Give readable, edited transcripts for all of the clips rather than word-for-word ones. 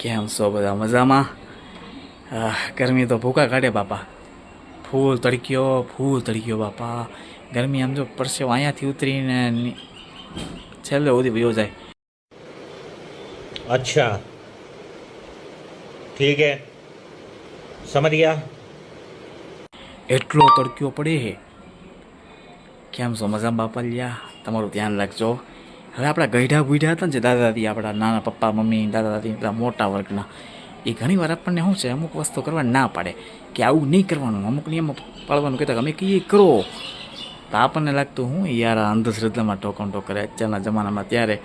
કેમ છો બધા મજામાં? ગરમી તો ભૂકા કાઢે બાપા. ફૂલ તડક્યો બાપા. ગરમી આમ જો પરસેવો અહીંયાથી ઉતરીને છેલ્લે સુધી વયો જાય. अच्छा ठीक है समझ गया. એટલો તડક્યો પડે હે. કેમ છો મજામાં બાપા? લ્યા તમારું ધ્યાન રાખજો. હવે આપણા ગઈઢા બુઢા હતા ને જે દાદા દાદી, આપણા નાના પપ્પા મમ્મી દાદા દાદી બધા મોટા વર્ગના, એ ઘણી વાર આપણને શું છે અમુક વસ્તુ કરવા ના પાડે કે આવું નહીં કરવાનું, અમુક નિયમો પાળવાનું કહેતા અમે કહીએ કરો તો આપણને લાગતું હું યાર આ અંધશ્રદ્ધામાં ટોકણ કરે અત્યારના જમાનામાં, ત્યારે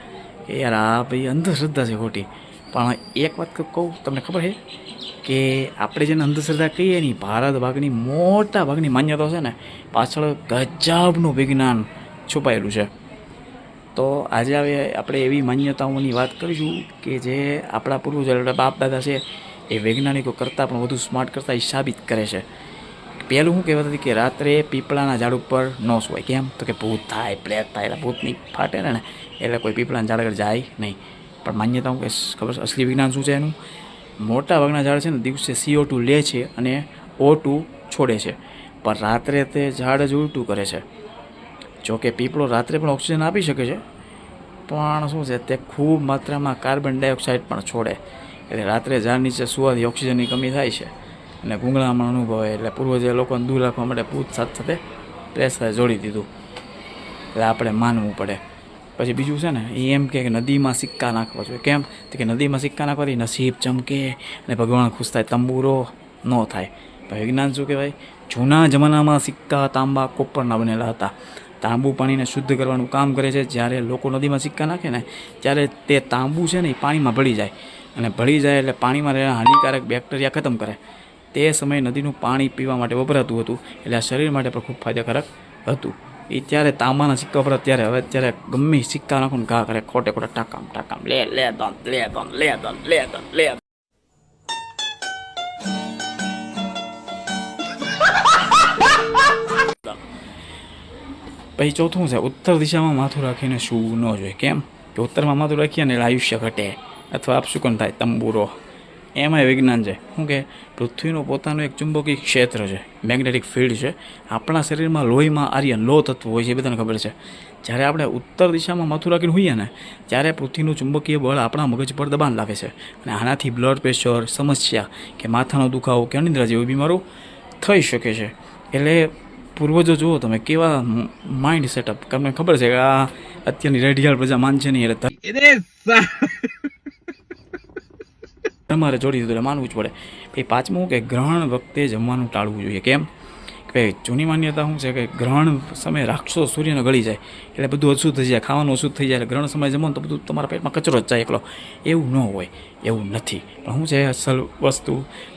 કે યાર આ ભાઈ અંધશ્રદ્ધા છે ખોટી. પણ એક વાત કહું તમને ખબર છે કે આપણે જેને અંધશ્રદ્ધા કહીએ નહીં, ભારત ભાગની મોટા ભાગની માન્યતાઓ છે ને પાછળ ગજબનું વિજ્ઞાન છુપાયેલું છે. તો આજે હવે આપણે એવી માન્યતાઓની વાત કરીશું કે જે આપણા પૂર્વજો બાપ દાદા છે એ વૈજ્ઞાનિકો કરતાં પણ વધુ સ્માર્ટ કરતાં એ સાબિત કરે છે. પહેલું શું કહેવાતું હતું કે રાત્રે પીપળાના ઝાડ ઉપર ન સૂવાય. કેમ તો કે ભૂત થાય, પ્રેત થાય, એટલે ભૂતની ફાટે ને એટલે કોઈ પીપળાના ઝાડ આગળ જાય નહીં. પણ માન્યતાઓ કે ખબર છે અસલી વિજ્ઞાન શું છે એનું? મોટા ભાગના ઝાડ છે ને દિવસે CO2 લે છે અને O2 છોડે છે, પણ રાત્રે તે ઝાડ જ ઉલટું કરે છે. જોકે પીપળો રાત્રે પણ ઓક્સિજન આપી શકે છે, પણ શું છે તે ખૂબ માત્રામાં કાર્બન ડાયોક્સાઇડ પણ છોડે, એટલે રાત્રે ઝાડ નીચે સુવાથી ઓક્સિજનની કમી થાય છે અને ગૂંગળામણ અનુભવે. એટલે પૂર્વજે લોકોને દૂર રાખવા માટે ભૂત સાથે પ્રેસરે જોડી દીધું, એટલે આપણે માનવું પડે. પછી બીજું છે ને એ એમ કે નદીમાં સિક્કા નાખવા જોઈએ. કેમ તો કે નદીમાં સિક્કા નાખવાથી નસીબ ચમકે અને ભગવાન ખુશ થાય, તંબુરો ન થાય. વિજ્ઞાન શું કહેવાય? જૂના જમાનામાં સિક્કા તાંબા કોપરના બનેલા હતા. તાંબુ પાણીને શુદ્ધ કરવાનું કામ કરે છે. જ્યારે લોકો નદીમાં સિક્કા નાખે ને ત્યારે તે તાંબુ છે ને એ પાણીમાં ભળી જાય, અને ભળી જાય એટલે પાણીમાં રહેલા હાનિકારક બેક્ટેરિયા ખતમ કરે. તે સમયે નદીનું પાણી પીવા માટે વપરાતું હતું, એટલે આ શરીર માટે પણ ખૂબ ફાયદાકારક હતું. એ ત્યારે તાંબાના સિક્કા પર અત્યારે હવે અત્યારે ગમે સિક્કા નાખો ઘા કરે, ખોટે ખોટા ટાકામ લે દોન. પછી ચોથું છે ઉત્તર દિશામાં માથું રાખીને સૂવું ન જોઈએ. કેમ કે ઉત્તરમાં માથું રાખીએ ને એટલે આયુષ્ય ઘટે અથવા આપશુકન થાય, તંબુરો. એમાંય વિજ્ઞાન છે શું કે પૃથ્વીનું પોતાનું એક ચુંબકીય ક્ષેત્ર છે, મેગ્નેટિક ફિલ્ડ છે. આપણા શરીરમાં લોહીમાં આર્યન લો તત્વ હોય છે, એ બધાને ખબર છે. જ્યારે આપણે ઉત્તર દિશામાં માથું રાખીને હોઈએ ને ત્યારે પૃથ્વીનું ચુંબકીય બળ આપણા મગજ પર દબાણ લાવે છે, અને આનાથી બ્લડ પ્રેશર, સમસ્યા કે માથાનો દુખાવો કે અનિદ્રા જેવી બીમારો થઈ શકે છે. એટલે પૂર્વજો જુઓ તમે કેવા માઇન્ડ સેટઅપ, તમને ખબર છે કે આ અત્યારની રેડિયાળ પ્રજા માનશે નહીં, એટલે તમારે જોડી દીધું એટલે માનવું જ પડે. પછી પાંચમું કે ગ્રહણ વખતે જમવાનું ટાળવું જોઈએ. કેમ કે જૂની માન્યતા શું છે કે ગ્રહણ સમયે રાક્ષસો સૂર્યને ગળી જાય એટલે બધું અશુદ્ધ થઈ જાય, ખાવાનું અશુદ્ધ થઈ જાય, એટલે ગ્રહણ સમયે જમો તો બધું તમારા પેટમાં કચરો જ જાય એકલો. એવું ન હોય, એવું નથી. પણ શું છે અસલ વસ્તુ,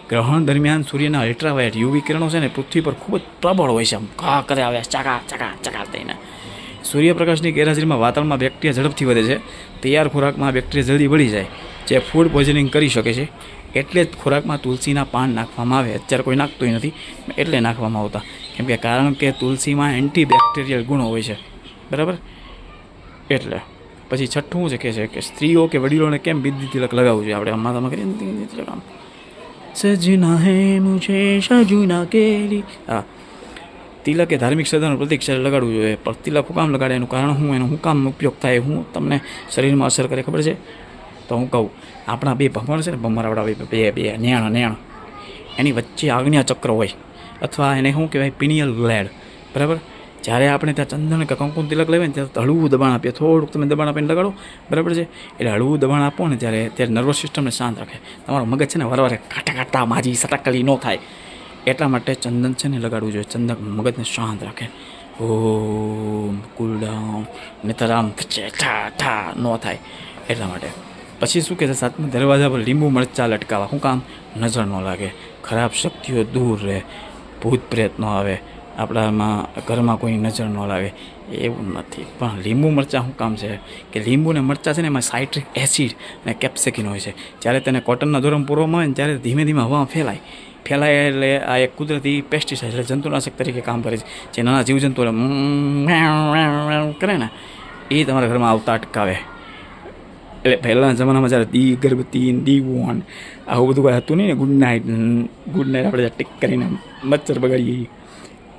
ગ્રહણ દરમિયાન સૂર્યના અલ્ટ્રાવાયોલેટ યુવી કિરણો છે ને પૃથ્વી પર ખૂબ જ પ્રબળ હોય છે. આમ ઘા કરે આવે ચકા થઈને. સૂર્યપ્રકાશની ગેરહાજરીમાં વાતાવરણમાં બેક્ટેરિયા ઝડપથી વધે છે. તૈયાર ખોરાકમાં બેક્ટેરિયા જલ્દી બળી જાય, જે ફૂડ પોઈઝનિંગ કરી શકે છે. એટલે જ ખોરાકમાં તુલસીના પાન નાખવામાં આવે. અત્યારે કોઈ નાખતું નથી, એટલે નાખવામાં આવતા. કેમ કે કારણ કે તુલસીમાં એન્ટીબેક્ટેરિયલ ગુણો હોય છે, બરાબર. એટલે પછી છઠ્ઠું છે કે સ્ત્રીઓ કે વડીલોને કેમ બિંદી તિલક લગાવવું જોઈએ? આપણે માથામાં કરીએ તિલક આમ સજના હે મુझे સજુના કેલી. હા, તિલક એ ધાર્મિક શ્રદ્ધાનું પ્રતિક છે, લગાડવું જોઈએ. પણ તિલક હું કામ લગાડે એનું કારણ હું, એનું હું કામ ઉપયોગ થાય, હું તમને શરીરમાં અસર કરે ખબર છે? તો હું કહું, આપણા બે ભગવાન છે ને ભમરાવડા બે નેણ એની વચ્ચે આજ્ઞા ચક્ર હોય, અથવા એને શું કહેવાય પિનિયલ ગ્લેડ, બરાબર. જ્યારે આપણે ત્યાં ચંદન કે કંકુ તિલક લેવાય ને ત્યારે હળવું દબાણ આપીએ, થોડુંક તમે દબાણ આપીને લગાડો, બરાબર છે. એટલે હળવું દબાણ આપો ને ત્યારે નર્વસ સિસ્ટમને શાંત રાખે. તમારું મગજ છે ને વારવાર કાટા માજી સટકલી ન થાય, એટલા માટે ચંદન છે ને લગાડવું જોઈએ. ચંદન મગજને શાંત રાખે. ઓમ કુલ ડાઉન, નહીતર આમ ઠા ન થાય, એટલા માટે. પછી શું કહે છે સાતમા દરવાજા પર લીંબુ મરચાં લટકાવવા. શું કામ? નજર ન લાગે, ખરાબ શક્તિઓ દૂર રહે, ભૂત પ્રેત ન આવે, આપણામાં ઘરમાં કોઈ નજર ન લાગે. એવું નથી. પણ લીંબુ મરચાં શું કામ છે કે લીંબુ ને મરચાં છે ને એમાં સાઇટ્રિક એસિડ અને કેપ્સેકિન હોય છે. જ્યારે તેને કોટનના દોરામાં પૂરવામાં આવે ને ત્યારે ધીમે ધીમે હવામાં ફેલાય એટલે આ એક કુદરતી પેસ્ટિસાઇડ એટલે જંતુનાશક તરીકે કામ કરે છે. જે નાના જીવજંતુ કરે ને એ તમારા ઘરમાં આવતા અટકાવે. એટલે પહેલાંના જમાનામાં જ્યારે અગરબત્તી દીવો ને આવું બધું કાંઈ હતું નહીં ને ગુડ નાઇટ આપણે ટીક કરીને મચ્છર બગાડીએ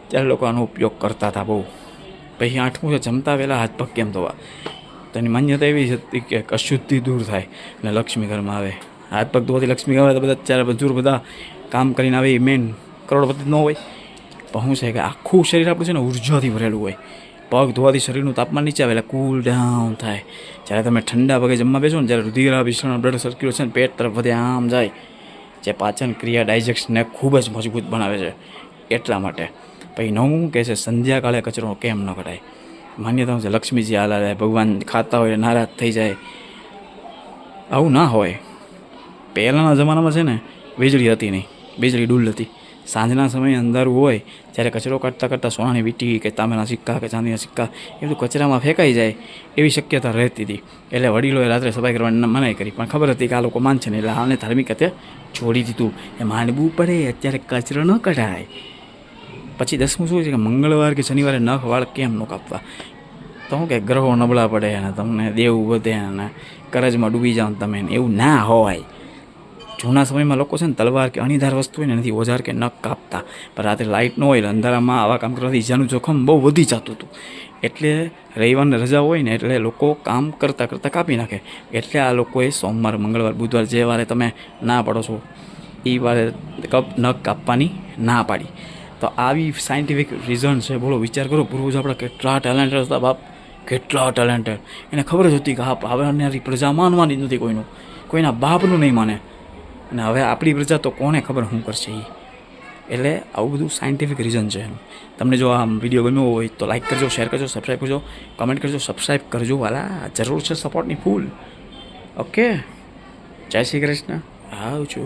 ત્યારે લોકો આનો ઉપયોગ કરતા હતા બહુ. પછી 8મું છે જમતા પહેલાં હાથ પગ કેમ ધોવા. તો એની માન્યતા એવી હતી કે અશુદ્ધિ દૂર થાય અને લક્ષ્મી ઘરમાં આવે. હાથ પગ ધોવાથી લક્ષ્મી ઘરમાં આવે તો બધા ત્યારે બજુર્ગ બધા કામ કરીને આવે એ મેન કરોડપતિ ન હોય. પણ શું છે કે આખું શરીર આપણું છે ને ઉર્જાથી ભરેલું હોય. પગ ધોવાથી શરીરનું તાપમાન નીચે આવે એટલે કૂલ ડાઉન થાય. જ્યારે તમે ઠંડા પગે જમવા બેસો ને ત્યારે રુધિરાભિસરણ બ્લડ સર્ક્યુલેશન પેટ તરફ વધે આમ જાય, જે પાચન ક્રિયા ડાયજેસ્ટને ખૂબ જ મજબૂત બનાવે છે. એટલા માટે પછી 9મું કહે છે સંધ્યાકાળે કચરો કેમ ન કઢાય. માન્યતા છે લક્ષ્મીજી હાલે ભગવાન ખાતા હોય નારાજ થઈ જાય. આવું ના હોય. પહેલાંના જમાનામાં છે ને વીજળી હતી નહીં, વીજળી ડૂલ હતી. સાંજના સમયે અંધારું હોય જ્યારે કચરો કાઢતા કરતાં સોનાની વીંટી કે તાંબાના સિક્કા કે ચાંદીના સિક્કા એ બધું કચરામાં ફેંકાઈ જાય એવી શક્યતા રહેતી હતી. એટલે વડીલોએ રાત્રે સફાઈ કરવાની મનાઈ કરી, પણ ખબર હતી કે આ લોકો માનશે ને એટલે આને ધાર્મિક હત્યા છોડી દીધું. એ માનવું પડે અત્યારે કચરો ન કઢાય. પછી 10મું શું છે કે મંગળવાર કે શનિવારે નખ વાળ કેમ ન કાપવા. તો શું કે ગ્રહો નબળા પડે અને તમને દેવું વધે અને કરજમાં ડૂબી જાઓ તમે, એવું ના હોય. જૂના સમયમાં લોકો છે ને તલવાર કે અણીધાર વસ્તુ હોય ને એનાથી ઓજાર કે નખ કાપતા, પણ રાત્રે લાઇટ ન હોય એટલે અંધારામાં આવા કામ કરવાથી ઈજાનું જોખમ બહુ વધી જતું હતું. એટલે રવિવારની રજા હોય ને એટલે લોકો કામ કરતાં કરતાં કાપી નાખે. એટલે આ લોકોએ સોમવાર, મંગળવાર, બુધવાર જે વારે તમે ના પાડો છો એ વારે નખ કાપવાની ના પાડી. તો આવી સાયન્ટિફિક રીઝન છે. બોલો, વિચાર કરો, પૂર્વજ આપણા કેટલા ટેલેન્ટેડ હતા બાપ, કેટલા ટેલેન્ટેડ. એને ખબર જ હતી કે હા આવનારી પ્રજા માનવાની જ નથી કોઈનું, કોઈના બાપનું નહીં માને. અને હવે આપણી પ્રજા તો કોને ખબર શું કરશે એ. એટલે આવું બધું સાયન્ટિફિક રીઝન છે એનું. તમને જો આ વિડીયો ગમ્યો હોય તો લાઇક કરજો, શેર કરજો, સબસ્ક્રાઈબ કરજો, કમેન્ટ કરજો, સબસ્ક્રાઈબ કરજો વાલા, જરૂર છે સપોર્ટની ફૂલ. ઓકે, જય શ્રી કૃષ્ણ, આવજો.